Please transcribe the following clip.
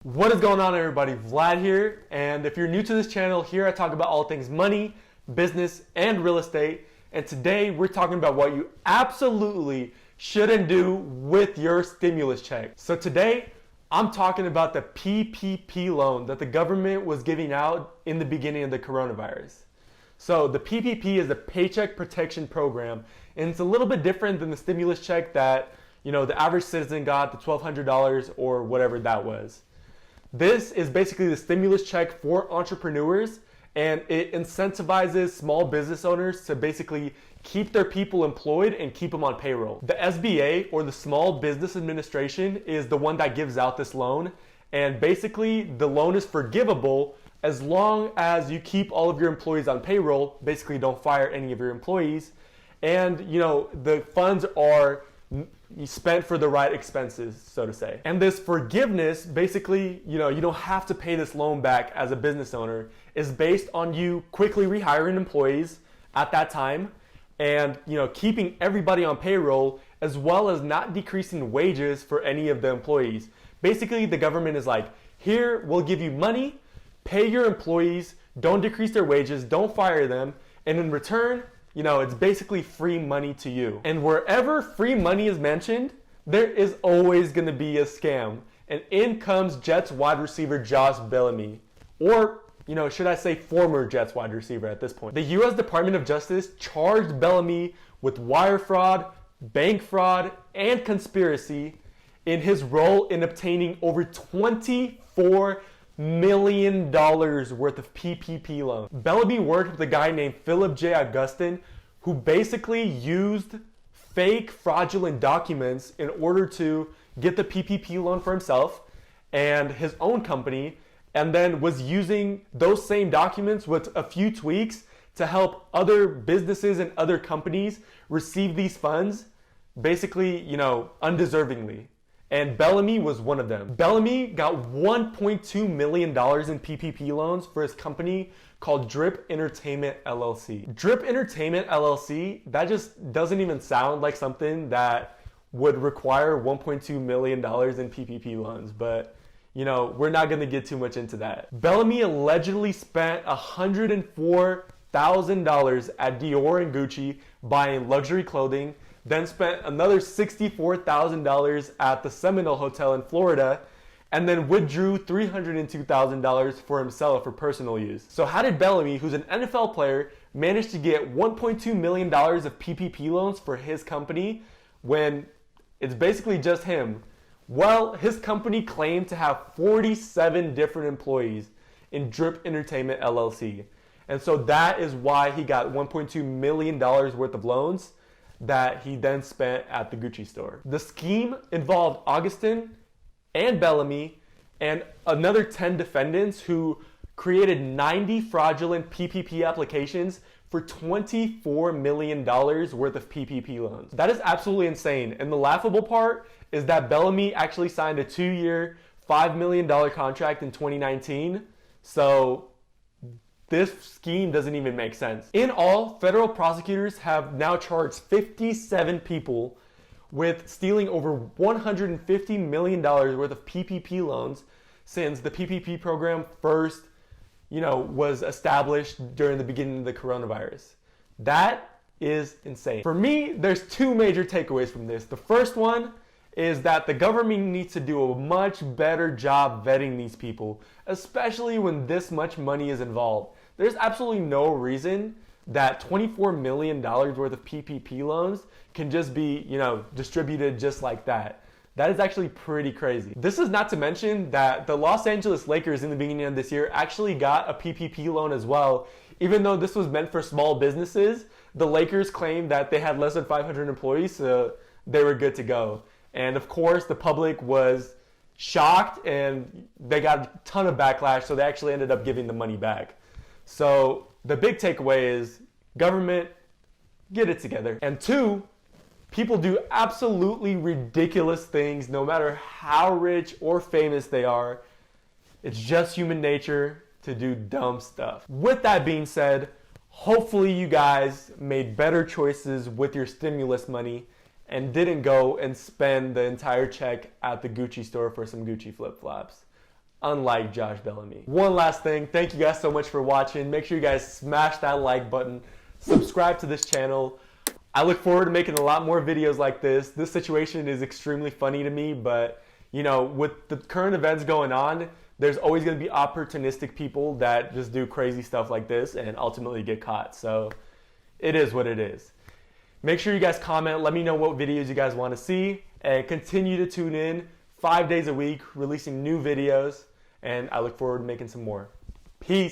What is going on, everybody? Vlad here, and if you're new to this channel, here I talk about all things money, business, and real estate. And today we're talking about what you absolutely shouldn't do with your stimulus check. So today I'm talking about the PPP loan that the government was giving out in the beginning of the coronavirus. So the PPP is the Paycheck Protection Program, and it's a little bit different than the stimulus check that the average citizen got, the $1,200 or whatever that was. This is basically the stimulus check for entrepreneurs, and it incentivizes small business owners to basically keep their people employed and keep them on payroll. The SBA, or the Small Business Administration, is the one that gives out this loan, and basically the loan is forgivable as long as you keep all of your employees on payroll, basically don't fire any of your employees, and the funds are spent for the right expenses, so to say. And this forgiveness, basically, you don't have to pay this loan back as a business owner, is based on you quickly rehiring employees at that time and keeping everybody on payroll, as well as not decreasing wages for any of the employees. Basically, the government is like, here, we'll give you money, pay your employees, don't decrease their wages, don't fire them, and in return, it's basically free money to you. And wherever free money is mentioned, there is always going to be a scam. And in comes Jets wide receiver Josh Bellamy, or should I say former Jets wide receiver at this point. The U.S. Department of Justice charged Bellamy with wire fraud, bank fraud, and conspiracy in his role in obtaining over $24 million worth of PPP loans. Bellamy worked with a guy named Philip J. Augustin, who basically used fake fraudulent documents in order to get the PPP loan for himself and his own company, and then was using those same documents with a few tweaks to help other businesses and other companies receive these funds, basically, undeservingly. And Bellamy was one of them. Bellamy got $1.2 million in PPP loans for his company called Drip Entertainment LLC. Drip Entertainment LLC, that just doesn't even sound like something that would require $1.2 million in PPP loans, but we're not gonna get too much into that. Bellamy allegedly spent $104,000 at Dior and Gucci buying luxury clothing, then spent another $64,000 at the Seminole Hotel in Florida, and then withdrew $302,000 for himself for personal use. So how did Bellamy, who's an NFL player, manage to get $1.2 million of PPP loans for his company when it's basically just him? Well, his company claimed to have 47 different employees in Drip Entertainment LLC. And so that is why he got $1.2 million worth of loans that he then spent at the Gucci store. The scheme involved Augustin and Bellamy and another 10 defendants who created 90 fraudulent PPP applications for $24 million worth of PPP loans. That is absolutely insane. And the laughable part is that Bellamy actually signed a 2-year, $5 million contract in 2019. So this scheme doesn't even make sense. In all, federal prosecutors have now charged 57 people with stealing over $150 million worth of PPP loans since the PPP program first, was established during the beginning of the coronavirus. That is insane. For me, there's two major takeaways from this. The first one is that the government needs to do a much better job vetting these people, especially when this much money is involved. There's absolutely no reason that $24 million worth of PPP loans can just be, distributed just like that. That is actually pretty crazy. This is not to mention that the Los Angeles Lakers in the beginning of this year actually got a PPP loan as well. Even though this was meant for small businesses, the Lakers claimed that they had less than 500 employees, so they were good to go. And of course, the public was shocked and they got a ton of backlash, so they actually ended up giving the money back. So the big takeaway is government, get it together. And two, people do absolutely ridiculous things no matter how rich or famous they are. It's just human nature to do dumb stuff. With that being said, hopefully you guys made better choices with your stimulus money and didn't go and spend the entire check at the Gucci store for some Gucci flip-flops. unlike Josh Bellamy. One last thing, thank you guys so much for watching. Make sure you guys smash that like button, subscribe to this channel. I look forward to making a lot more videos like this. This situation is extremely funny to me, but you know, with the current events going on, there's always going to be opportunistic people that just do crazy stuff like this and ultimately get caught. So it is what it is. Make sure you guys comment. Let me know what videos you guys want to see, and continue to tune in 5 days a week, releasing new videos, and I look forward to making some more. Peace.